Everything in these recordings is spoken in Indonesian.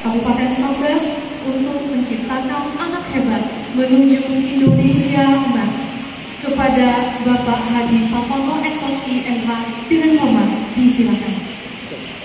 Kabupaten Sambas untuk menciptakan anak hebat menuju Indonesia emas. Kepada Bapak Haji Sapono SOSI MH dengan hormat disilakan.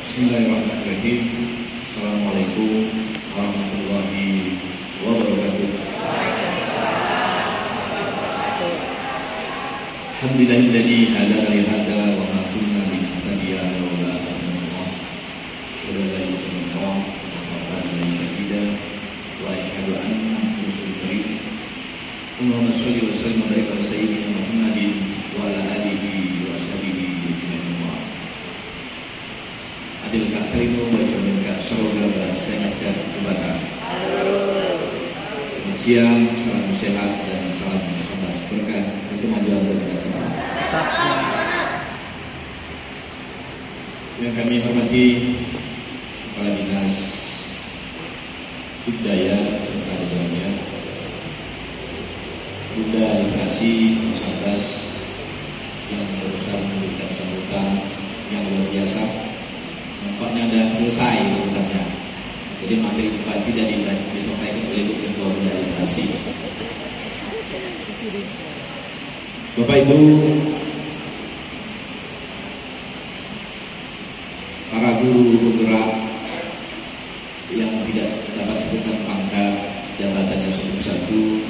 Bismillahirrahmanirrahim. Assalamualaikum warahmatullahi wabarakatuh. Alhamdulillahilladzi hadana li hadza wa ma kunna linahtadiya laula an Allah. Asyhadu an la ilaha illallah wa wa asyhadu anna Rasulullah karim. Allahumma shalli wa sallim wa barik ala sayyidina Muhammadin wa ala alihi wa ashabihi ajma'in. Adil kak terima baca mereka semoga sehat dan kebaikan. Selamat siang, salam sehat dan salam Sambas berkah kemajuan bersama. Yang kami hormati Kepala Dinas Budaya serta jajarannya, Bunda Literasi Sambas yang berusaha memberikan sambutan yang luar biasa. Nampaknya ada selesai sambutannya. Jadi materi debat tidak disampaikan oleh Bu Ketua Bunda Literasi. Bapak Ibu, para guru penggerak yang tidak dapat sebutkan pangkat jabatan yang satu-satu,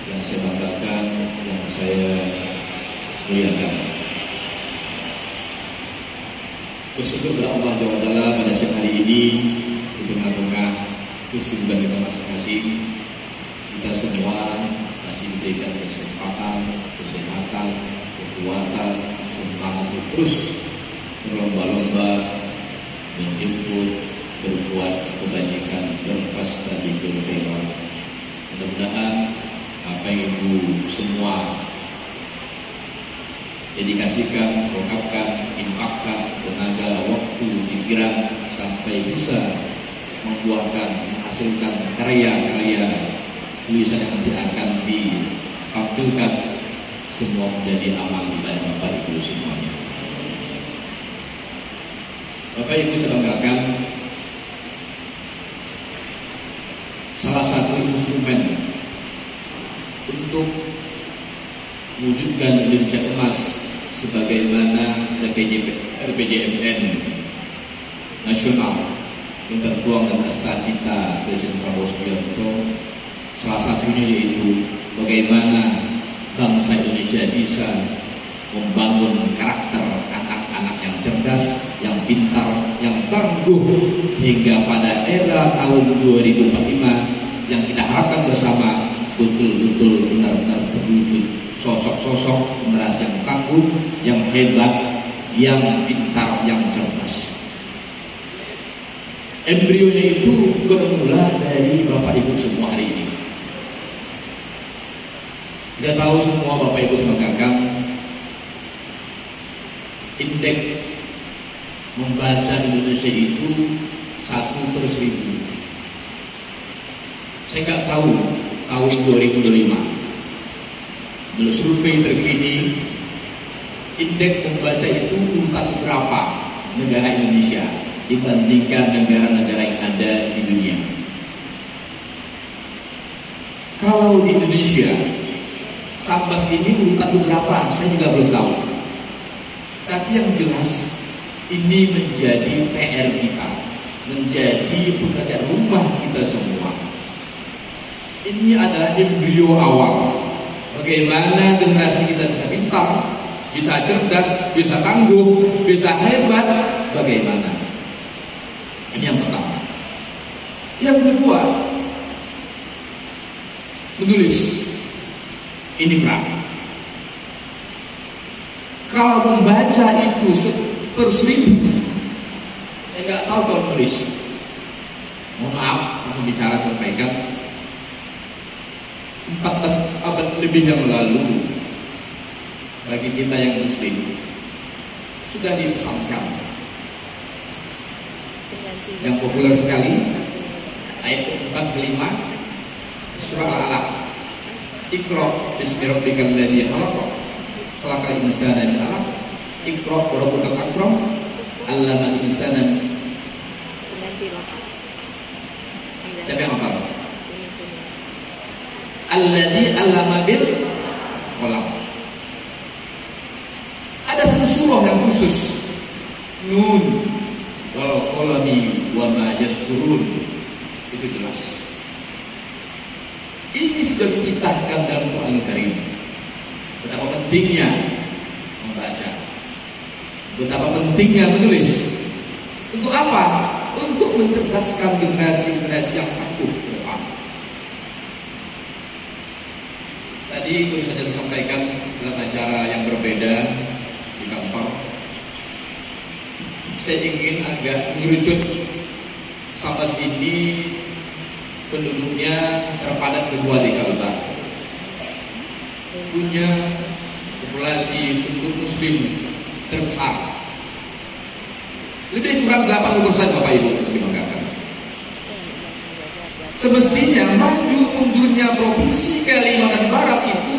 yang saya banggakan, yang saya muliakan. Bersyukur kepada Allah Ta'ala pada siang hari ini di tengah-tengah kesibukan kita masing-masing, kita semua masih diberikan kesempatan, kekuatan, semangat untuk terus berlomba-lomba menjemput, berbuat kebajikan, berpesta di khairat. Mudah-mudahan apa yang Ibu semua dedikasikan, wakafkan, infakkan tenaga, waktu, pikiran sampai bisa membuahkan, menghasilkan karya-karya tulisan yang nanti akan ditampilkan, semua menjadi amal ibadah Bapak Ibu semuanya. Bapak Ibu saya banggakan, salah satu instrumen untuk mewujudkan Indonesia emas sebagaimana RPJMN nasional yang tertuang dalam cita-cita Presiden Prabowo Subianto, salah satunya yaitu bagaimana bangsa Indonesia bisa membangun karakter anak-anak yang cerdas, yang pintar, yang tangguh, sehingga pada era tahun 2045 yang kita harapkan bersama betul-betul benar-benar terwujud sosok-sosok generasi yang tangguh, yang hebat, yang pintar, yang cerdas. Embrionya itu bermula dari Bapak Ibu semua hari ini. Kita tahu semua Bapak Ibu sebanggakan, indeks membaca Indonesia itu 1/1000. Saya nggak tahu tahun 2025. Menurut survei terkini, indeks membaca itu urutan berapa negara Indonesia dibandingkan negara-negara yang ada di dunia. Kalau di Indonesia, Sambas ini urutan berapa, saya juga belum tahu. Tapi yang jelas, ini menjadi PR kita, menjadi pekerjaan rumah kita semua. Ini adalah embrio awal. Bagaimana generasi kita bisa pintar, bisa cerdas, bisa tangguh, bisa hebat, bagaimana? Ini yang pertama. Yang kedua, menulis. Ini berat. Kalau membaca itu 1/1000, saya nggak tahu kalau menulis. Mohon maaf, aku bicara sampaikan 14 abad lebih yang lalu, bagi kita yang Muslim sudah dipesankan. Yang populer sekali ayat 45 surah Al-Alaq. Iqra bismi rabbikal ladzi khalaq, khalaqal insana min 'alaq. Iqra wa rabbukal akram, 'allamal insana Siapa yang hafal? Alladzi 'allama bil qalam. Ada satu surah yang khusus, Nun wal qalami wa ma yasturun. Itu jelas. Ini sudah dititahkan dalam Quran Karim. Betapa pentingnya membaca, betapa pentingnya menulis. Untuk apa? Untuk mencerdaskan generasi-generasi yang tangguh ke depan. Tadi baru saja saya sampaikan dalam acara yang berbeda di kantor. Saya ingin agak mengerucut. Sambas ini penduduknya terpadat kedua di Kalbar. Punya populasi penduduk muslim terbesar. Lebih kurang 80% Bapak Ibu untuk dibanggakan. Semestinya maju mundurnya provinsi Kalimantan Barat itu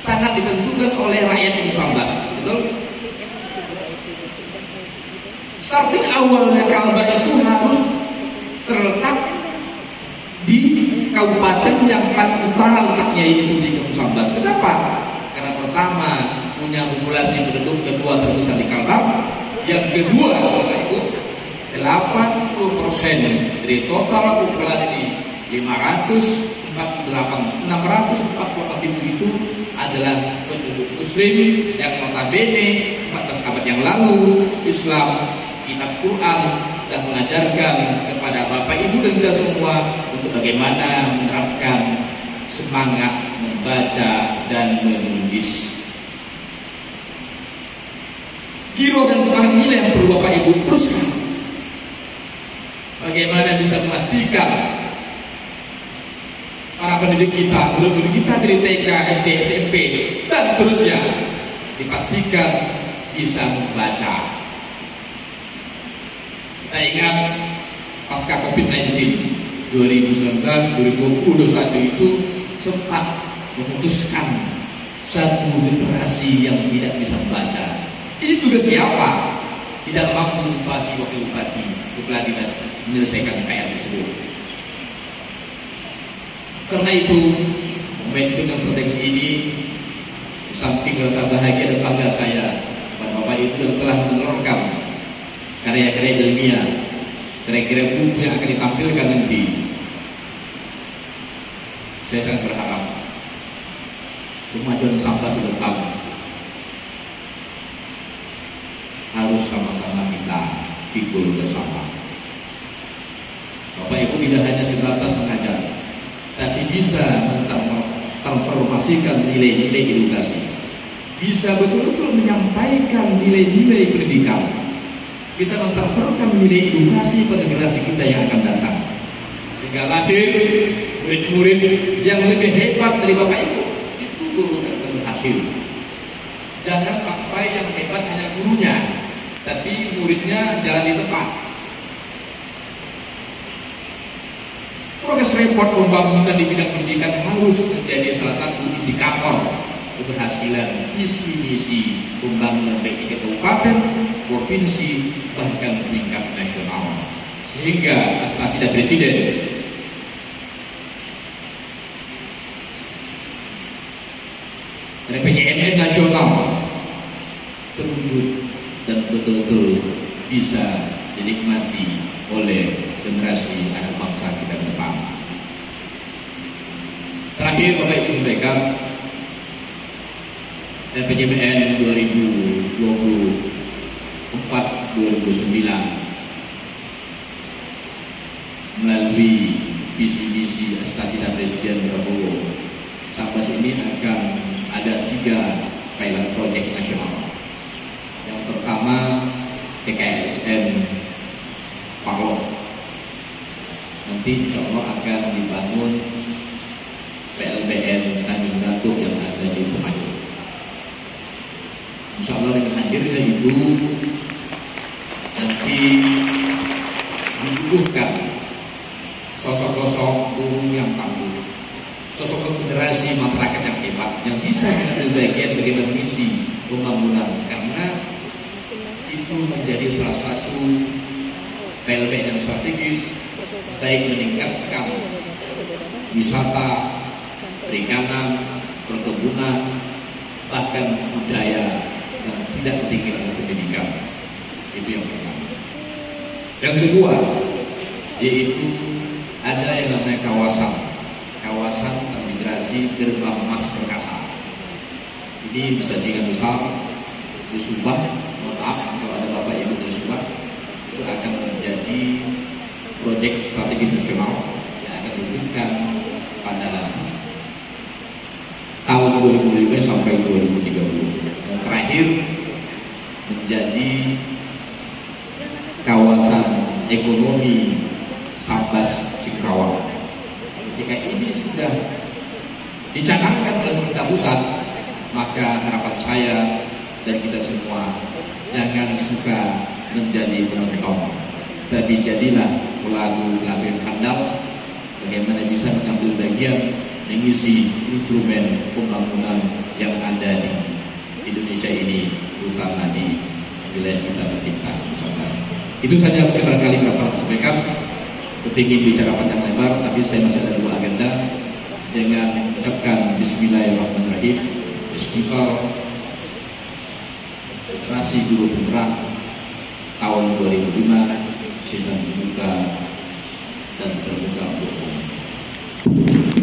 sangat ditentukan oleh rakyat Sambas, betul? Starting awalnya Kalbar itu harus terletak di kabupaten yang paling utara letaknya itu di Sambas. Kenapa? Karena pertama punya populasi penduduk kedua terbesar di Kalbar. Yang kedua, Bapak Ibu, 80% dari total populasi 648 ribu itu adalah penduduk muslim yang notabene 14 abad yang lalu Islam, kitab Quran sudah mengajarkan kepada Bapak Ibu dan kita semua untuk bagaimana menerapkan semangat membaca dan menulis. Giro dan semangat inilah yang perlu Bapak Ibu teruskan. Bagaimana bisa memastikan para pendidik kita, guru-guru kita dari TK, SD, SMP dan seterusnya dipastikan bisa membaca. Kita ingat pasca COVID-19 2019-2020 itu sempat memutuskan satu generasi yang tidak bisa membaca. Ini tugas siapa? Tidak mampu bupati, wakil bupati, kepala dinas menyelesaikan PR tersebut. Karena itu, momentum yang strategis ini, di samping rasa bahagia dan bangga saya kepada Bapak Ibu yang telah menelurkan karya-karya ilmiah, karya-karya buku yang akan ditampilkan nanti, saya sangat berharap kemajuan Sambas ke depan harus sama-sama kita pikul bersama. Bapak Ibu tidak hanya sebatas mengajar, tapi bisa mentransformasikan nilai-nilai edukasi, bisa betul-betul menyampaikan nilai-nilai pendidikan, bisa mentransferkan nilai edukasi pada generasi kita yang akan datang, sehingga lahir murid-murid yang lebih hebat dari Bapak Ibu. Itu guru yang akan berhasil. Jangan sampai yang hebat hanya gurunya, tapi muridnya jalan di tempat. Progres report pembangunan di bidang pendidikan harus menjadi salah satu indikator keberhasilan visi-misi pembangunan baik di kabupaten, provinsi, bahkan tingkat nasional. Sehingga aspirasi Presiden PJMN nasional terwujud dan betul-betul bisa dinikmati oleh generasi anak bangsa kita ke depan. Terakhir Bapak Ibu sampaikan, PJMN 2024-2029 melalui visi-misi cita-cita Presiden Prabowo, Sambas ini akan ada 3 pilot project nasional. Yang pertama PKSN Parlo. Nanti insya Allah akan dibangun PLBN Tanjung Datuk yang ada di Temajuk. Insya Allah dengan hadirnya itu nanti dibutuhkan sosok-sosok guru yang tangguh, sosok-sosok generasi masyarakat yang hebat, yang bisa mengambil bagian bagaimana misi pembangunan, karena itu menjadi salah satu PLBN yang strategis baik meningkatkan wisata, perikanan, perkebunan, bahkan budaya dan tidak ketinggalan pendidikan. Itu yang pertama. Yang kedua, yaitu ada yang namanya kawasan transmigrasi gerbang emas perkasa. Ini bisa jadi besar di Subang, mohon maaf kalau ada bapak ibu dari Subang, itu akan menjadi proyek strategis nasional yang akan diberikan pada tahun 2005 sampai 2030. Dan terakhir menjadi kawasan ekonomi Sambas Singkawang. Ketika ini sudah dicanangkan oleh pemerintah pusat, maka harapan saya dan kita semua jangan suka menjadi penonton, tapi jadilah pelaku-pelaku yang handal bagaimana bisa mengambil bagian mengisi instrumen pembangunan yang ada di Indonesia ini, terutama di wilayah kita tercinta Nusantara. Itu saja barangkali Bapak sampaikan. Kepingin bicara panjang lebar, tapi saya masih ada dua agenda dengan mengucapkan Bismillahirrahmanirrahim. Festival Literasi Guru Penerang tahun 2005 sedang dibuka dan terbuka untuk umum.